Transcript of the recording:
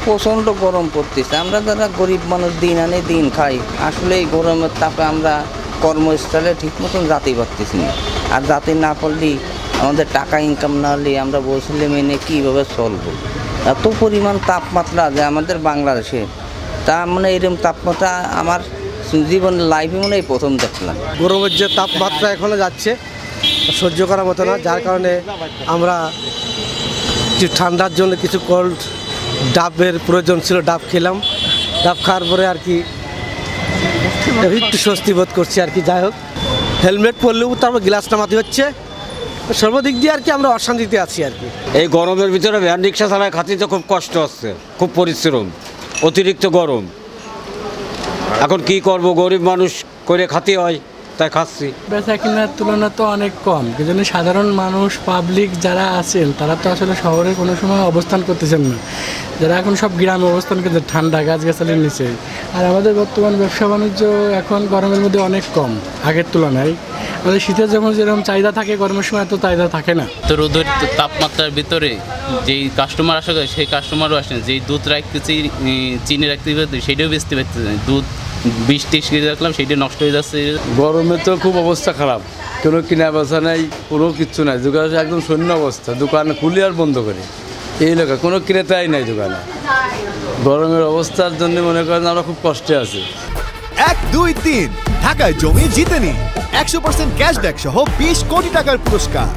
প্রচণ্ড গরম পড়তেছে। আমরা যারা গরিব মানুষ দিন আনে দিন খাই, আসলে এই গরমের তাপে আমরা কর্মস্থলে ঠিক মতন যেতে পারতেছি না। আর যাতে না পারলেই আমাদের টাকা ইনকাম না হলে আমরা বলছিলাম মেনে কীভাবে চলবো। এত পরিমাণ তাপমাত্রা যে আমাদের বাংলাদেশে, তা মানে এরকম তাপমাত্রা আমার জীবনের লাইফে মনে হয় প্রথম দেখলাম। গরমের যে তাপমাত্রা এখনও যাচ্ছে সহ্য করার মতো না, যার কারণে আমরা ঠান্ডার জন্য কিছু কোল্ড ডাবের প্রয়োজন ছিল, ডাব খেলাম। ডাব খাওয়ার পরে আর কি একটু স্বস্তি বোধ করছি আর কি। যাই হোক, হেলমেট পরলেও তারপর গ্লাস নামাতে হচ্ছে, সর্বদিক দিয়ে আর কি আমরা অশান্তিতে আছি আর কি। এই গরমের ভিতরে ভ্যান রিক্সা চালায় খাতিতে খুব কষ্ট হচ্ছে, খুব পরিশ্রম, অতিরিক্ত গরম। এখন কি করব, গরিব মানুষ করে খাতে হয়, তাই খাচ্ছি। বেচা কেনার তুলনা তো অনেক কম, কিন্তু সাধারণ মানুষ পাবলিক যারা আছেন তারা তো আসলে শহরে কোনো সময় অবস্থান করতেছেন না, যারা এখন সব গ্রামে অবস্থান করছে ঠান্ডা গাছগাছালির নিচে। আর আমাদের বর্তমান ব্যবসা বাণিজ্য এখন গরমের মধ্যে অনেক কম আগের তুলনায়। আমাদের শীতের যখন যেরকম চাহিদা থাকে, গরমের সময় এত চাহিদা থাকে না। তো রোদের তাপমাত্রার ভিতরে যেই কাস্টমার আসে সেই কাস্টমারও আসেন, যেই দুধ রাখতেছি চিনি রাখতে সেইটাও বেচতে পারতেছে। দুধ 20-30 কেজি রাখলাম, সেইটা নষ্ট হয়ে যাচ্ছে। গরমে তো খুব অবস্থা খারাপ, কোনো কিনা বেচা নাই, কোনো কিচ্ছু নাই। দোকান একদম শূন্য অবস্থা, দোকান খুলি আর বন্ধ করে এই লোক কোনো ক্রেতাই নাই দোকানে। গরমের অবস্থার জন্য মনে করেন আমরা খুব কষ্টে আছি। 1, 2, 3 ঢাকায় জমি জিতে নিন 100% ক্যাশব্যাক সহ 20 কোটি টাকার পুরস্কার।